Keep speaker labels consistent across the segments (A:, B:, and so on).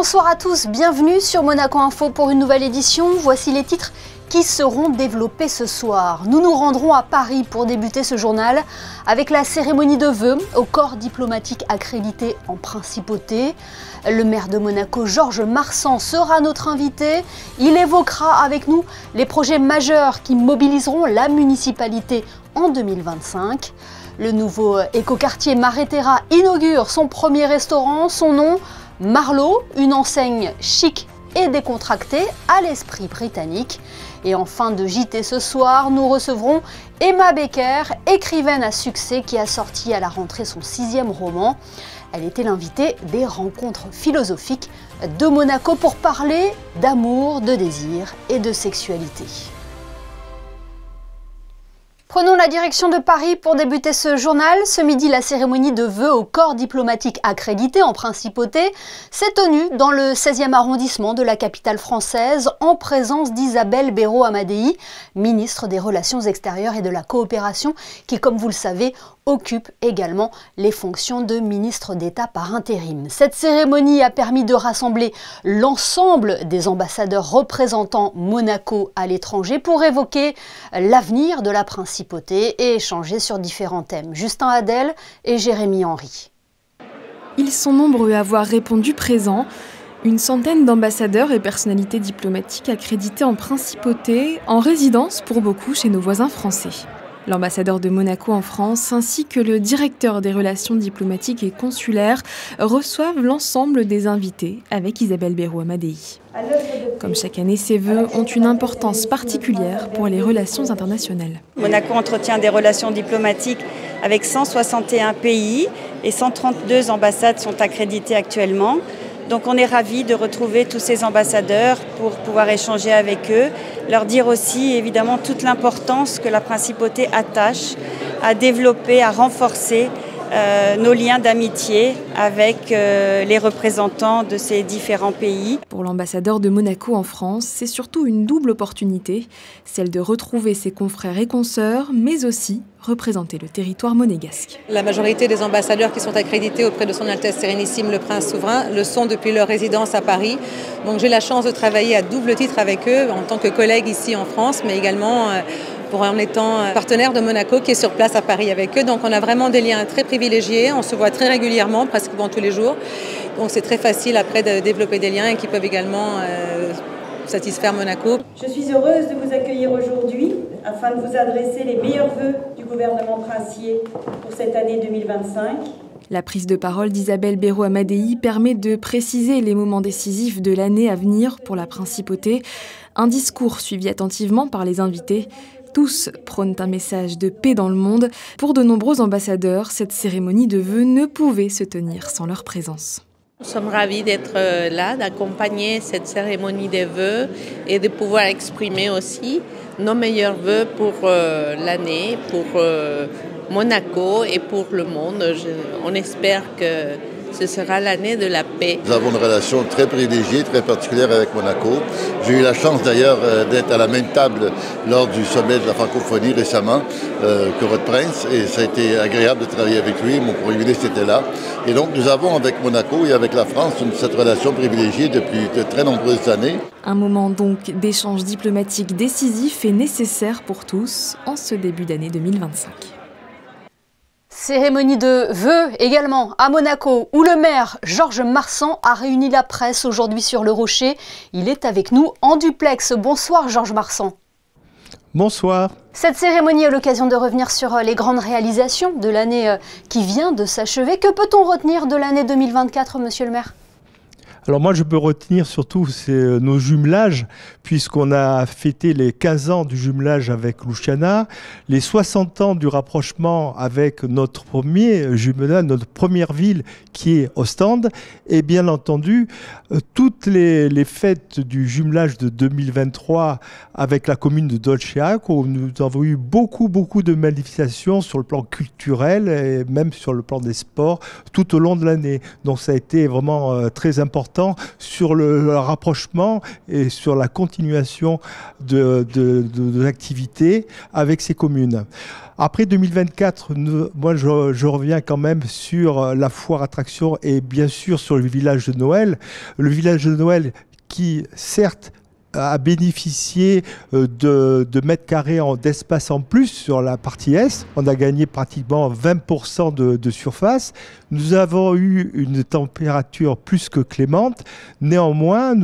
A: Bonsoir à tous, bienvenue sur Monaco Info pour une nouvelle édition. Voici les titres qui seront développés ce soir. Nous nous rendrons à Paris pour débuter ce journal avec la cérémonie de vœux au corps diplomatique accrédité en principauté. Le maire de Monaco, Georges Marsan, sera notre invité. Il évoquera avec nous les projets majeurs qui mobiliseront la municipalité en 2025. Le nouveau écoquartier Maréterra inaugure son premier restaurant, son nom Marlowe, une enseigne chic et décontractée à l'esprit britannique. Et en fin de JT ce soir, nous recevrons Emma Becker, écrivaine à succès qui a sorti à la rentrée son 6e roman. Elle était l'invitée des rencontres philosophiques de Monaco pour parler d'amour, de désir et de sexualité. Prenons la direction de Paris pour débuter ce journal. Ce midi, la cérémonie de vœux au corps diplomatique accrédité en principauté s'est tenue dans le 16e arrondissement de la capitale française en présence d'Isabelle Béraud-Amadei, ministre des Relations extérieures et de la coopération, qui, comme vous le savez, occupe également les fonctions de ministre d'État par intérim. Cette cérémonie a permis de rassembler l'ensemble des ambassadeurs représentant Monaco à l'étranger pour évoquer l'avenir de la principauté et échanger sur différents thèmes. Justin Hadel et Jérémy Henry.
B: Ils sont nombreux à avoir répondu présent. Une centaine d'ambassadeurs et personnalités diplomatiques accrédités en principauté, en résidence pour beaucoup chez nos voisins français. L'ambassadeur de Monaco en France ainsi que le directeur des relations diplomatiques et consulaires reçoivent l'ensemble des invités avec Isabelle Béraud-Amadei. Comme chaque année, ces vœux ont une importance particulière pour les relations internationales.
C: Monaco entretient des relations diplomatiques avec 161 pays et 132 ambassades sont accréditées actuellement. Donc on est ravis de retrouver tous ces ambassadeurs pour pouvoir échanger avec eux, leur dire aussi évidemment toute l'importance que la principauté attache à développer, à renforcer nos liens d'amitié avec les représentants de ces différents pays.
B: Pour l'ambassadeur de Monaco en France, c'est surtout une double opportunité, celle de retrouver ses confrères et consoeurs, mais aussi représenter le territoire monégasque.
D: La majorité des ambassadeurs qui sont accrédités auprès de son Altesse Sérénissime le Prince Souverain le sont depuis leur résidence à Paris. Donc j'ai la chance de travailler à double titre avec eux en tant que collègue ici en France, mais également en étant partenaire de Monaco qui est sur place à Paris avec eux. Donc on a vraiment des liens très privilégiés, on se voit très régulièrement, presque tous les jours. Donc c'est très facile après de développer des liens qui peuvent également satisfaire Monaco.
E: Je suis heureuse de vous accueillir aujourd'hui afin de vous adresser les meilleurs vœux du gouvernement princier pour cette année 2025.
B: La prise de parole d'Isabelle Béraud-Amadei permet de préciser les moments décisifs de l'année à venir pour la principauté. Un discours suivi attentivement par les invités. Tous prônent un message de paix dans le monde. Pour de nombreux ambassadeurs, cette cérémonie de vœux ne pouvait se tenir sans leur présence.
F: Nous sommes ravis d'être là, d'accompagner cette cérémonie des vœux et de pouvoir exprimer aussi nos meilleurs vœux pour l'année, pour Monaco et pour le monde. On espère que ce sera l'année de la paix.
G: Nous avons une relation très privilégiée, très particulière avec Monaco. J'ai eu la chance d'ailleurs d'être à la même table lors du sommet de la francophonie récemment que votre prince et ça a été agréable de travailler avec lui. Mon premier ministre était là. Et donc nous avons avec Monaco et avec la France cette relation privilégiée depuis de très nombreuses années.
B: Un moment donc d'échange diplomatique décisif et nécessaire pour tous en ce début d'année 2025.
A: Cérémonie de vœux également à Monaco où le maire Georges Marsan a réuni la presse aujourd'hui sur le Rocher. Il est avec nous en duplex. Bonsoir Georges Marsan.
H: Bonsoir.
A: Cette cérémonie est l'occasion de revenir sur les grandes réalisations de l'année qui vient de s'achever. Que peut-on retenir de l'année 2024, monsieur le maire ?
H: Alors moi, je peux retenir surtout nos jumelages, puisqu'on a fêté les 15 ans du jumelage avec Luciana, les 60 ans du rapprochement avec notre premier jumelage, notre première ville qui est Ostende, et bien entendu, toutes les fêtes du jumelage de 2023 avec la commune de Dolceac, où nous avons eu beaucoup de manifestations sur le plan culturel et même sur le plan des sports tout au long de l'année. Donc ça a été vraiment très important important sur le rapprochement et sur la continuation de l'activité avec ces communes. Après 2024, moi je reviens quand même sur la foire attraction et bien sûr sur le village de Noël. Le village de Noël qui, certes, a bénéficié de mètres carrés d'espace en plus sur la partie Est. On a gagné pratiquement 20% de surface. Nous avons eu une température plus que clémente. Néanmoins,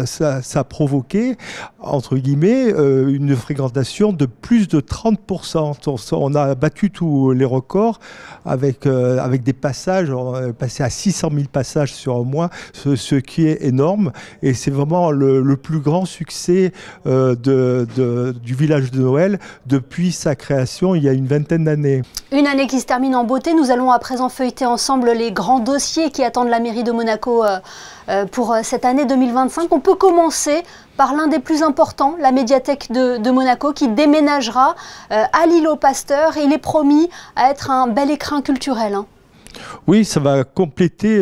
H: ça a provoqué, entre guillemets, une fréquentation de plus de 30%. On a battu tous les records avec des passages. On est passé à 600 000 passages sur un mois, ce qui est énorme. Et c'est vraiment le plus grand succès du village de Noël depuis sa création il y a une vingtaine d'années.
A: Une année qui se termine en beauté. Nous allons à présent feuilleter ensemble les grands dossiers qui attendent la mairie de Monaco pour cette année 2025. On peut commencer par l'un des plus importants, la médiathèque de Monaco, qui déménagera à l'îlot Pasteur. Il est promis à être un bel écrin culturel.
H: Oui, ça va compléter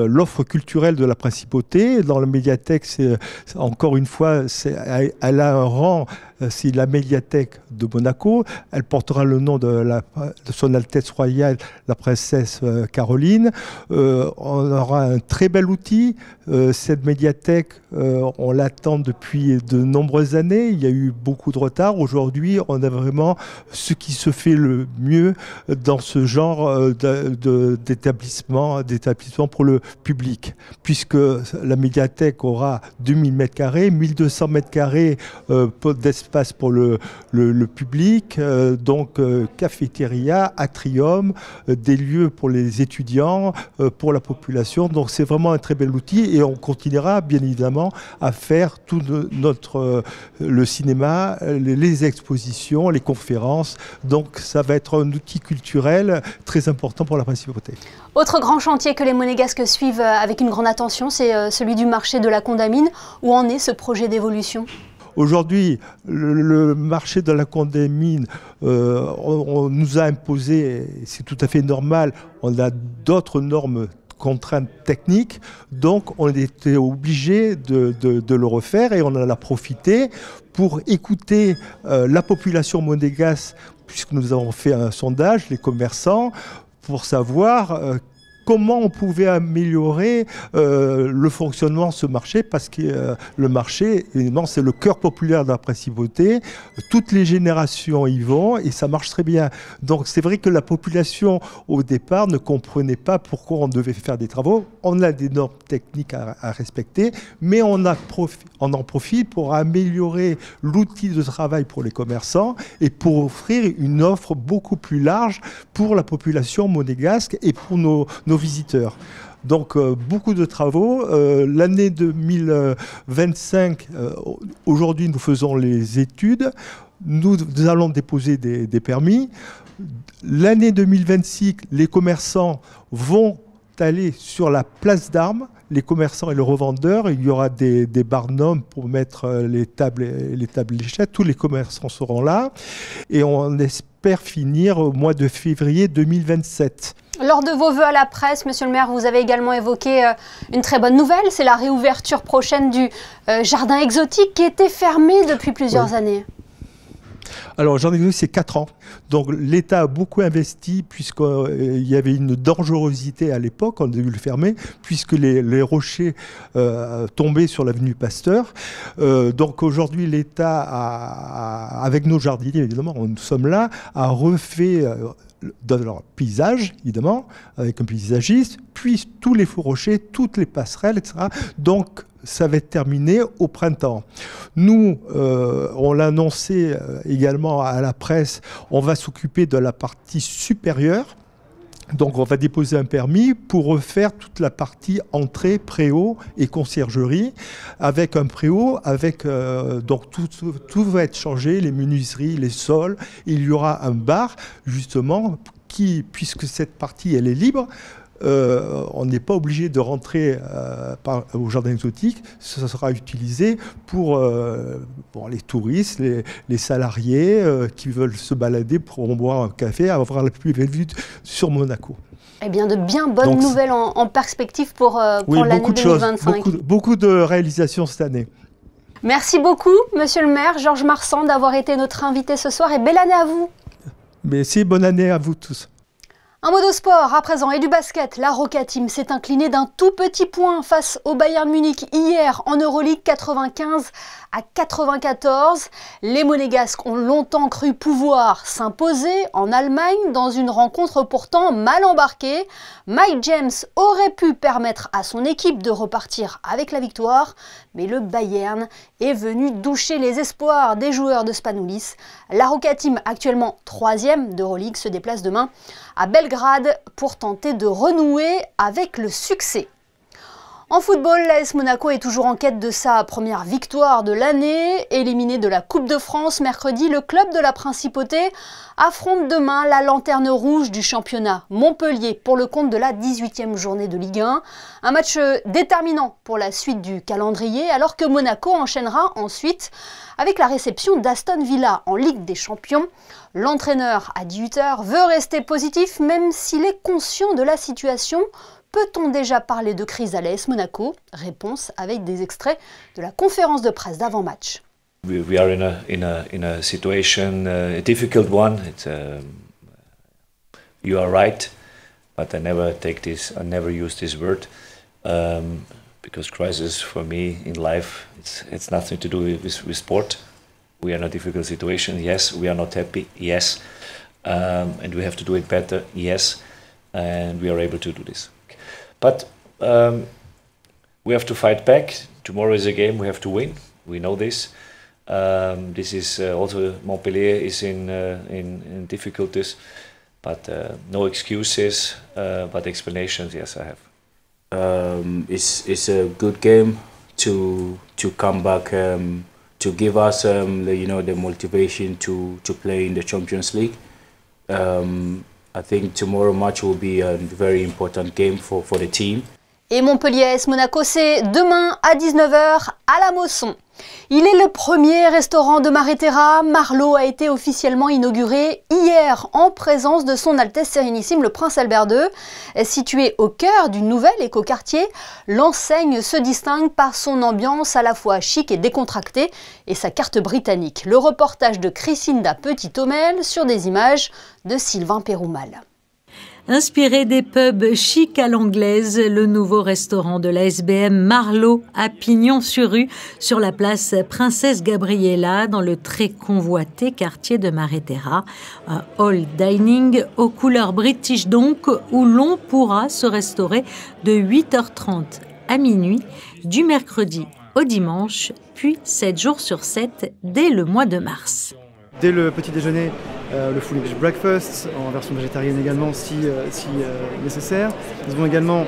H: l'offre culturelle de la principauté. Dans la médiathèque, encore une fois, elle a un rang, c'est la médiathèque de Monaco. Elle portera le nom de son Altesse royale, la princesse Caroline. On aura un très bel outil. Cette médiathèque, on l'attend depuis de nombreuses années. Il y a eu beaucoup de retard. Aujourd'hui, on a vraiment ce qui se fait le mieux dans ce genre d'établissement pour le public, puisque la médiathèque aura 2000 m², 1200 m² d'espace pour le public, donc cafétéria, atrium, des lieux pour les étudiants, pour la population. Donc c'est vraiment un très bel outil et on continuera bien évidemment à faire tout le cinéma, les expositions, les conférences. Donc ça va être un outil culturel très important pour la principauté.
A: Autre grand chantier que les Monégasques suivent avec une grande attention, c'est celui du marché de la Condamine. Où en est ce projet d'évolution ?
H: Aujourd'hui, le marché de la Condamine, on nous a imposé, c'est tout à fait normal, on a d'autres normes, contraintes techniques, donc on était obligé de le refaire et on en a profité pour écouter la population monégasque, puisque nous avons fait un sondage, les commerçants, pour savoir comment on pouvait améliorer le fonctionnement de ce marché, parce que le marché, évidemment, c'est le cœur populaire de la principauté. Toutes les générations y vont et ça marche très bien. Donc c'est vrai que la population, au départ, ne comprenait pas pourquoi on devait faire des travaux. On a des normes techniques à respecter, mais on en profite pour améliorer l'outil de travail pour les commerçants et pour offrir une offre beaucoup plus large pour la population monégasque et pour nos visiteurs. Donc beaucoup de travaux. L'année 2025, aujourd'hui nous faisons les études. Nous allons déposer des permis. L'année 2026, les commerçants vont aller sur la place d'Armes. Les commerçants et les revendeurs, il y aura des barnums pour mettre les tables léchettes. Tous les commerçants seront là. Et on espère finir au mois de février 2027.
A: Lors de vos vœux à la presse, Monsieur le maire, vous avez également évoqué une très bonne nouvelle, c'est la réouverture prochaine du jardin exotique qui était fermé depuis plusieurs années.
H: Alors, jardin exotique, c'est 4 ans. Donc, l'État a beaucoup investi puisqu'il y avait une dangerosité à l'époque, on a dû le fermer, puisque les rochers tombaient sur l'avenue Pasteur. Donc, aujourd'hui, l'État, avec nos jardiniers, évidemment, nous sommes là, a refait dans leur paysage, évidemment, avec un paysagiste, puis tous les faux rochers, toutes les passerelles, etc. Donc, ça va être terminé au printemps. Nous, on l'a annoncé également à la presse, on va s'occuper de la partie supérieure. Donc on va déposer un permis pour refaire toute la partie entrée, préau et conciergerie, avec un préau, donc tout va être changé, les menuiseries, les sols. Il y aura un bar, justement, puisque cette partie elle est libre, on n'est pas obligé de rentrer au jardin exotique. Ça sera utilisé pour les touristes, les salariés qui veulent se balader pour boire un café, avoir la plus belle vue sur Monaco.
A: Eh bien, de bien bonnes nouvelles en perspective pour l'année 2025.
H: Beaucoup de réalisations cette année.
A: Merci beaucoup, Monsieur le maire, Georges Marsan, d'avoir été notre invité ce soir et belle année à vous.
H: Merci, bonne année à vous tous.
A: Un mot de sport à présent et du basket. La Roca Team s'est inclinée d'un tout petit point face au Bayern Munich hier en Euroleague 95-94. Les Monégasques ont longtemps cru pouvoir s'imposer en Allemagne dans une rencontre pourtant mal embarquée. Mike James aurait pu permettre à son équipe de repartir avec la victoire, mais le Bayern est venu doucher les espoirs des joueurs de Spanoulis. La Roca Team, actuellement 3e d'Euroleague, se déplace demain à Belgrade pour tenter de renouer avec le succès. En football, l'AS Monaco est toujours en quête de sa première victoire de l'année. Éliminé de la Coupe de France mercredi, le club de la Principauté affronte demain la lanterne rouge du championnat, Montpellier, pour le compte de la 18e journée de Ligue 1. Un match déterminant pour la suite du calendrier, alors que Monaco enchaînera ensuite avec la réception d'Aston Villa en Ligue des Champions. L'entraîneur, à 18h, veut rester positif, même s'il est conscient de la situation. Peut-on déjà parler de crise à l'AS Monaco? Réponse avec des extraits de la conférence de presse d'avant-match.
I: We are in a situation, a difficult one. You are right, but I never use this word because crisis for me in life it's nothing to do with sport. We are in a difficult situation. Yes, we are not happy. Yes, and we have to do it better. Yes, and we are able to do this. But we have to fight back. Tomorrow is a game we have to win. We know this. This is also Montpellier is in difficulties, but no excuses, but explanations. Yes, I have.
J: It's a good game to come back to give us the motivation to play in the Champions League. I think tomorrow match will be a very important game for the team.
A: Et Montpellier AS Monaco, c'est demain à 19h à la Mosson. Il est le premier restaurant de Maréterra. Marlot a été officiellement inauguré hier en présence de son Altesse Sérénissime le Prince Albert II. Situé au cœur du nouvel écoquartier, l'enseigne se distingue par son ambiance à la fois chic et décontractée et sa carte britannique. Le reportage de Chrisinda Petit-Ommel sur des images de Sylvain Péroumal.
K: Inspiré des pubs chic à l'anglaise, le nouveau restaurant de la SBM Marlot à Pignon-sur-Rue, sur la place Princesse Gabriella, dans le très convoité quartier de Maréterra. Un hall dining aux couleurs british donc, où l'on pourra se restaurer de 8h30 à minuit, du mercredi au dimanche, puis 7 jours sur 7 dès le mois de mars.
L: Dès le petit déjeuner, le full English breakfast, en version végétarienne également si nécessaire. Nous avons également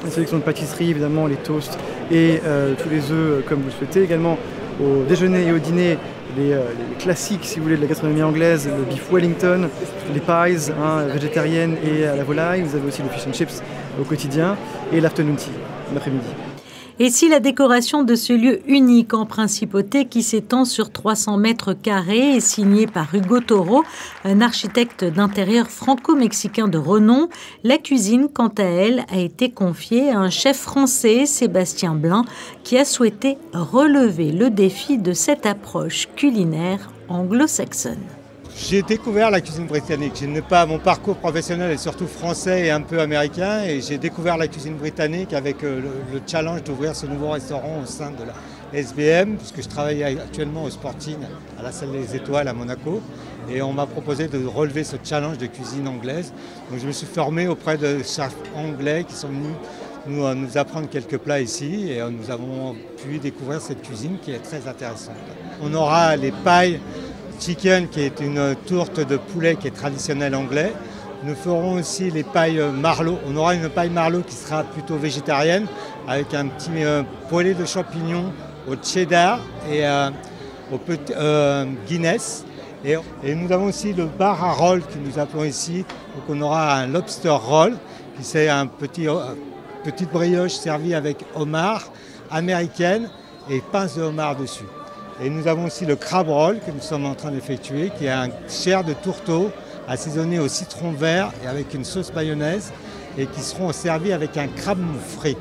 L: une sélection de pâtisseries, évidemment les toasts et tous les œufs comme vous le souhaitez. Également au déjeuner et au dîner, les classiques si vous voulez de la gastronomie anglaise, le beef Wellington, les pies végétariennes et à la volaille. Vous avez aussi le fish and chips au quotidien et l'afternoon tea l'après-midi.
K: Et si la décoration de ce lieu unique en Principauté, qui s'étend sur 300 mètres carrés, est signée par Hugo Toro, un architecte d'intérieur franco-mexicain de renom, la cuisine, quant à elle, a été confiée à un chef français, Sébastien Blin, qui a souhaité relever le défi de cette approche culinaire anglo-saxonne.
M: J'ai découvert la cuisine britannique. Mon parcours professionnel est surtout français et un peu américain, et j'ai découvert la cuisine britannique avec le challenge d'ouvrir ce nouveau restaurant au sein de la SBM, puisque je travaille actuellement au Sporting à la Salle des Étoiles à Monaco, et on m'a proposé de relever ce challenge de cuisine anglaise. Donc je me suis formé auprès de chefs anglais qui sont venus nous apprendre quelques plats ici, et nous avons pu découvrir cette cuisine qui est très intéressante. On aura les pailles chicken, qui est une tourte de poulet qui est traditionnelle anglais. Nous ferons aussi les pailles Marlot. On aura une paille Marlot qui sera plutôt végétarienne, avec un petit poêlé de champignons au cheddar et au Guinness. Et nous avons aussi le bar à roll que nous appelons ici. Donc on aura un lobster roll, qui c'est un petite brioche servie avec homard américaine et pince de homard dessus. Et nous avons aussi le crab roll que nous sommes en train d'effectuer, qui est un chair de tourteau assaisonné au citron vert et avec une sauce mayonnaise. et qui seront servis avec un crabe frais.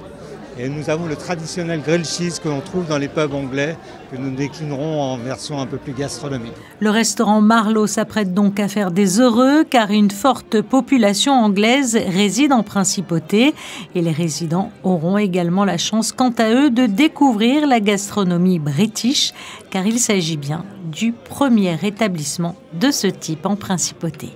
M: Et nous avons le traditionnel grilled cheese que l'on trouve dans les pubs anglais, que nous déclinerons en version un peu plus gastronomique.
K: Le restaurant Marlowe s'apprête donc à faire des heureux car une forte population anglaise réside en principauté et les résidents auront également la chance quant à eux de découvrir la gastronomie british car il s'agit bien du premier établissement de ce type en principauté.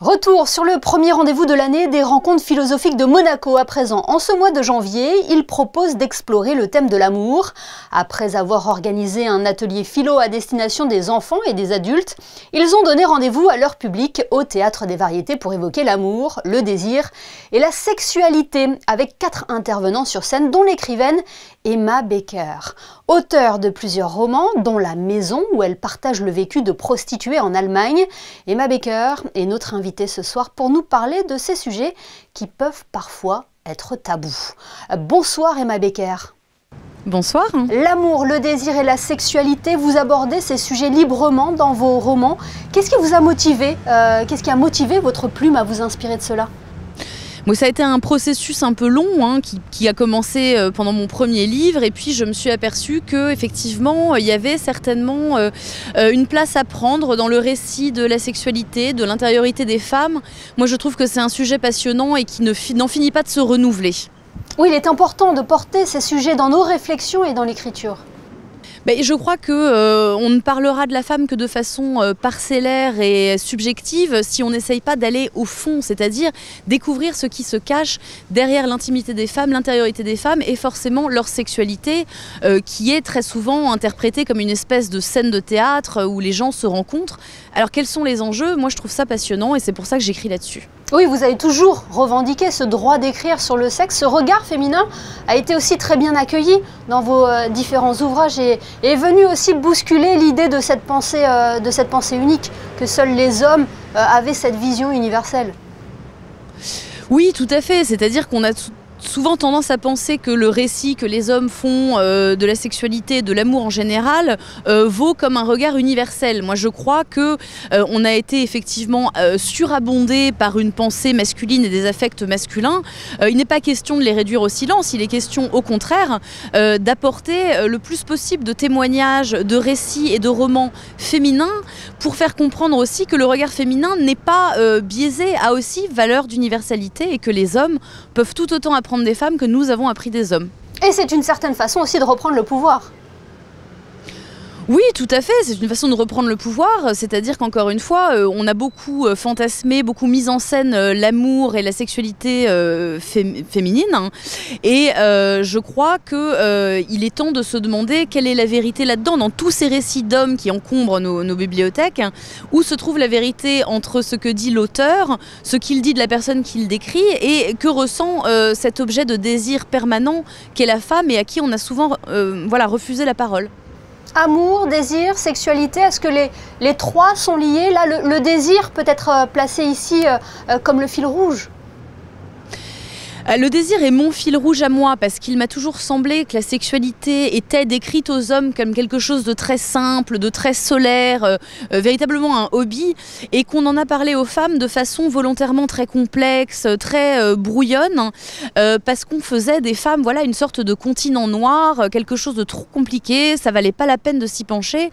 A: Retour sur le premier rendez-vous de l'année des rencontres philosophiques de Monaco à présent. En ce mois de janvier, ils proposent d'explorer le thème de l'amour. Après avoir organisé un atelier philo à destination des enfants et des adultes, ils ont donné rendez-vous à leur public au Théâtre des Variétés pour évoquer l'amour, le désir et la sexualité avec 4 intervenants sur scène dont l'écrivaine Emma Baker. Auteure de plusieurs romans, dont La Maison, où elle partage le vécu de prostituée en Allemagne, Emma Baker est notre invitée ce soir pour nous parler de ces sujets qui peuvent parfois être tabous. Bonsoir Emma Baker.
N: Bonsoir.
A: L'amour, le désir et la sexualité, vous abordez ces sujets librement dans vos romans. Qu'est-ce qui vous a motivé Qu'est-ce qui a motivé votre plume à vous inspirer de cela ?
N: Bon, ça a été un processus un peu long qui a commencé pendant mon premier livre et puis je me suis aperçue qu'effectivement il y avait certainement une place à prendre dans le récit de la sexualité, de l'intériorité des femmes. Moi je trouve que c'est un sujet passionnant et qui n'en finit pas de se renouveler.
A: Oui, il est important de porter ces sujets dans nos réflexions et dans l'écriture.
N: Ben, je crois qu'on ne parlera de la femme que de façon parcellaire et subjective si on n'essaye pas d'aller au fond, c'est-à-dire découvrir ce qui se cache derrière l'intimité des femmes, l'intériorité des femmes et forcément leur sexualité qui est très souvent interprétée comme une espèce de scène de théâtre où les gens se rencontrent. Alors quels sont les enjeux ? Moi je trouve ça passionnant et c'est pour ça que j'écris là-dessus.
A: Oui, vous avez toujours revendiqué ce droit d'écrire sur le sexe. Ce regard féminin a été aussi très bien accueilli dans vos différents ouvrages et est venu aussi bousculer l'idée de cette pensée unique, que seuls les hommes avaient cette vision universelle.
N: Oui, tout à fait. C'est-à-dire qu'on a souvent tendance à penser que le récit que les hommes font de la sexualité, de l'amour en général, vaut comme un regard universel. Moi, je crois que on a été effectivement surabondé par une pensée masculine et des affects masculins. Il n'est pas question de les réduire au silence. Il est question, au contraire, d'apporter le plus possible de témoignages, de récits et de romans féminins pour faire comprendre aussi que le regard féminin n'est pas biaisé, a aussi valeur d'universalité et que les hommes peuvent tout autant apprendre des femmes que nous avons appris des hommes.
A: Et c'est une certaine façon aussi de reprendre le pouvoir.
N: Oui, tout à fait, c'est une façon de reprendre le pouvoir, c'est-à-dire qu'encore une fois, on a beaucoup fantasmé, beaucoup mis en scène l'amour et la sexualité féminine, et je crois qu'il est temps de se demander quelle est la vérité là-dedans, dans tous ces récits d'hommes qui encombrent nos bibliothèques, où se trouve la vérité entre ce que dit l'auteur, ce qu'il dit de la personne qu'il décrit, et que ressent cet objet de désir permanent qu'est la femme et à qui on a souvent refusé la parole.
A: Amour, désir, sexualité, est-ce que les trois sont liés? Là, le désir peut être placé ici comme le fil rouge.
N: Le désir est mon fil rouge à moi parce qu'il m'a toujours semblé que la sexualité était décrite aux hommes comme quelque chose de très simple, de très solaire, véritablement un hobby, et qu'on en a parlé aux femmes de façon volontairement très complexe, très brouillonne, parce qu'on faisait des femmes une sorte de continent noir, quelque chose de trop compliqué, ça valait pas la peine de s'y pencher.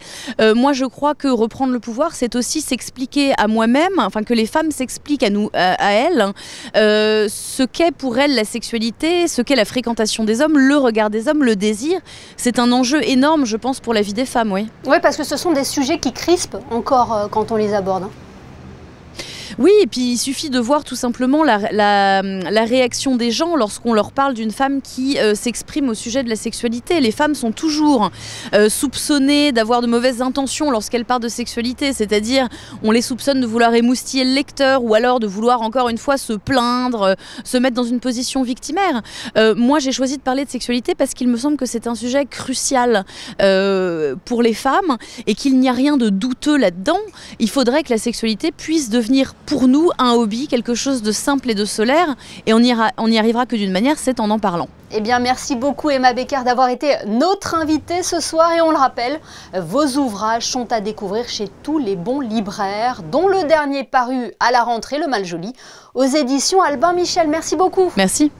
N: Moi je crois que reprendre le pouvoir, c'est aussi s'expliquer à moi-même, enfin que les femmes s'expliquent à elles, ce qu'est pour elles la sexualité, ce qu'est la fréquentation des hommes, le regard des hommes, le désir. C'est un enjeu énorme, je pense, pour la vie des femmes, oui.
A: Oui, parce que ce sont des sujets qui crispent encore quand on les aborde.
N: Oui, et puis il suffit de voir tout simplement la réaction des gens lorsqu'on leur parle d'une femme qui s'exprime au sujet de la sexualité. Les femmes sont toujours soupçonnées d'avoir de mauvaises intentions lorsqu'elles parlent de sexualité, c'est-à-dire on les soupçonne de vouloir émoustiller le lecteur ou alors de vouloir encore une fois se plaindre, se mettre dans une position victimaire. Moi j'ai choisi de parler de sexualité parce qu'il me semble que c'est un sujet crucial pour les femmes et qu'il n'y a rien de douteux là-dedans. Il faudrait que la sexualité puisse devenir devenir pour nous un hobby, quelque chose de simple et de solaire. Et on n'y arrivera que d'une manière, c'est en parlant.
A: Eh bien, merci beaucoup Emma Becker d'avoir été notre invitée ce soir. Et on le rappelle, vos ouvrages sont à découvrir chez tous les bons libraires, dont le dernier paru à la rentrée, Le Mal-Joli, aux éditions Albin Michel. Merci beaucoup.
N: Merci.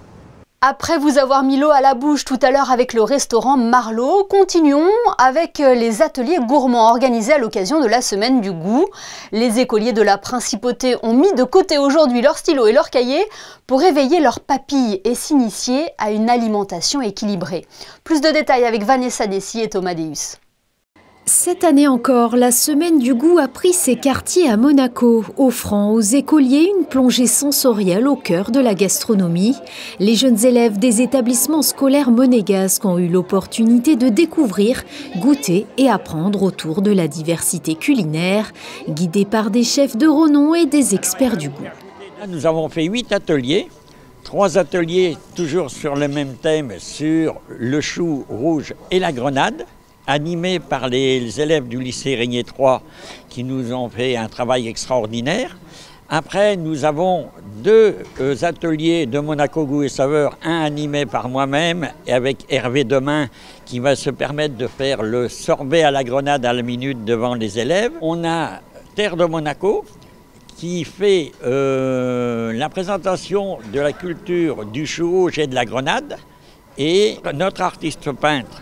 A: Après vous avoir mis l'eau à la bouche tout à l'heure avec le restaurant Marlot, continuons avec les ateliers gourmands organisés à l'occasion de la semaine du goût. Les écoliers de la Principauté ont mis de côté aujourd'hui leur stylo et leur cahier pour éveiller leurs papilles et s'initier à une alimentation équilibrée. Plus de détails avec Vanessa Dessy et Thomas Deus.
O: Cette année encore, la Semaine du goût a pris ses quartiers à Monaco, offrant aux écoliers une plongée sensorielle au cœur de la gastronomie. Les jeunes élèves des établissements scolaires monégasques ont eu l'opportunité de découvrir, goûter et apprendre autour de la diversité culinaire, guidés par des chefs de renom et des experts du goût.
P: Nous avons fait 8 ateliers, 3 ateliers toujours sur le même thème, sur le chou rouge et la grenade, animés par les élèves du lycée Régnier 3 qui nous ont fait un travail extraordinaire. Après, nous avons 2 ateliers de Monaco Goût et Saveur, un animé par moi-même et avec Hervé Demain qui va se permettre de faire le sorbet à la grenade à la minute devant les élèves. On a Terre de Monaco qui fait la présentation de la culture du chou rouge et de la grenade, et notre artiste peintre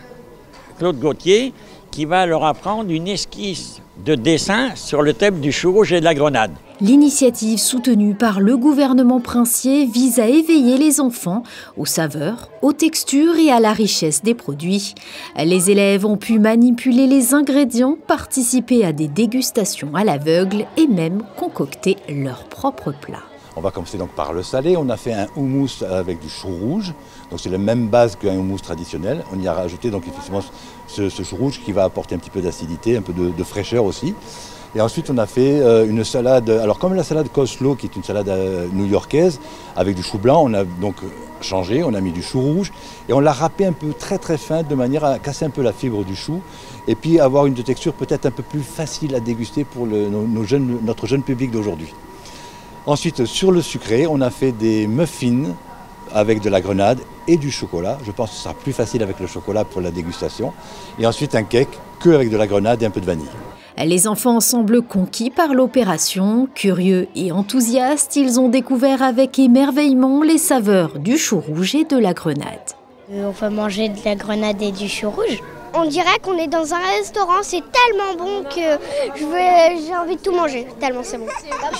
P: Claude Gauthier qui va leur apprendre une esquisse de dessin sur le thème du chou rouge et de la grenade.
O: L'initiative soutenue par le gouvernement princier vise à éveiller les enfants aux saveurs, aux textures et à la richesse des produits. Les élèves ont pu manipuler les ingrédients, participer à des dégustations à l'aveugle et même concocter leurs propres plats.
Q: On va commencer donc par le salé. On a fait un houmous avec du chou rouge. Donc c'est la même base qu'un houmous traditionnel. On y a rajouté donc effectivement ce chou rouge qui va apporter un petit peu d'acidité, un peu de fraîcheur aussi. Et ensuite on a fait une salade, alors comme la salade coleslaw qui est une salade new-yorkaise avec du chou blanc, on a donc changé, on a mis du chou rouge et on l'a râpé un peu très très fin de manière à casser un peu la fibre du chou et puis avoir une texture peut-être un peu plus facile à déguster pour notre jeune public d'aujourd'hui. Ensuite, sur le sucré, on a fait des muffins avec de la grenade et du chocolat. Je pense que ce sera plus facile avec le chocolat pour la dégustation. Et ensuite, un cake qu'avec de la grenade et un peu de vanille.
O: Les enfants semblent conquis par l'opération. Curieux et enthousiastes, ils ont découvert avec émerveillement les saveurs du chou rouge et de la grenade.
R: On va manger de la grenade et du chou rouge. On dirait qu'on est dans un restaurant, c'est tellement bon que j'ai envie de tout manger, tellement c'est bon.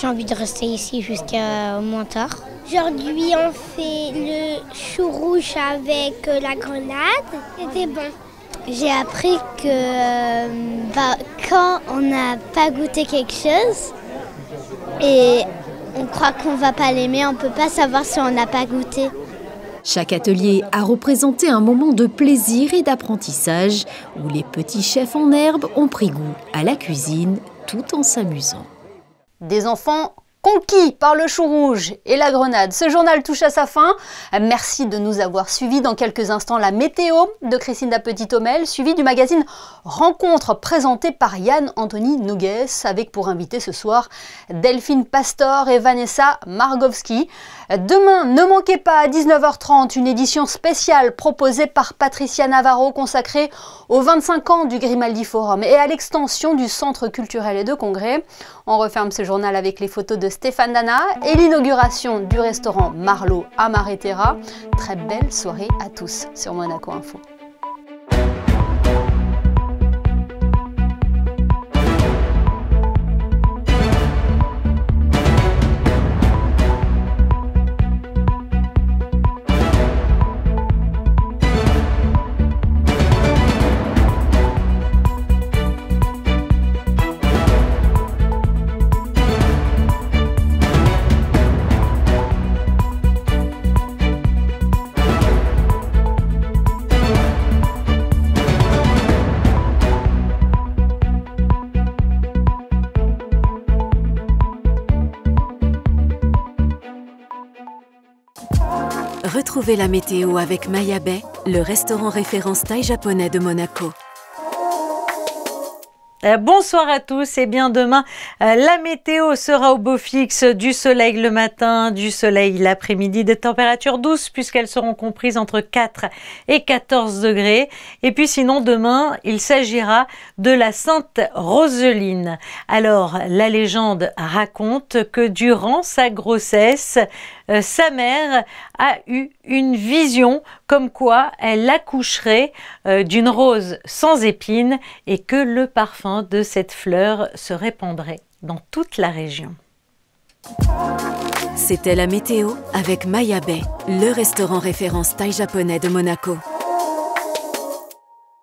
R: J'ai envie de rester ici jusqu'à moins tard. Aujourd'hui, on fait le chou rouge avec la grenade. C'était bon. J'ai appris que quand on n'a pas goûté quelque chose et on croit qu'on ne va pas l'aimer, on ne peut pas savoir si on n'a pas goûté.
O: Chaque atelier a représenté un moment de plaisir et d'apprentissage où les petits chefs en herbe ont pris goût à la cuisine tout en s'amusant.
A: Des enfants conquis par le chou rouge et la grenade. Ce journal touche à sa fin. Merci de nous avoir suivis. Dans quelques instants, la météo de Christine da Petit-Homel, suivie du magazine Rencontre présenté par Yann-Anthony Nogues, avec pour invité ce soir Delphine Pastor et Vanessa Margowski. Demain, ne manquez pas à 19h30 une édition spéciale proposée par Patricia Navarro consacrée aux 25 ans du Grimaldi Forum et à l'extension du Centre culturel et de congrès. On referme ce journal avec les photos de Stéphane Dana et l'inauguration du restaurant Marlot à Maréterra. Très belle soirée à tous sur Monaco Info.
S: Retrouvez la météo avec Maya Bay, le restaurant référence thaï japonais de Monaco.
K: Bonsoir à tous. Et bien demain, la météo sera au beau fixe, du soleil le matin, du soleil l'après-midi, des températures douces puisqu'elles seront comprises entre 4 et 14 degrés. Et puis sinon demain, il s'agira de la Sainte Roseline. Alors la légende raconte que durant sa grossesse, sa mère a eu une vision comme quoi elle accoucherait d'une rose sans épines et que le parfum de cette fleur se répandrait dans toute la région.
S: C'était la météo avec Maya Bay, le restaurant référence thaï japonais de Monaco.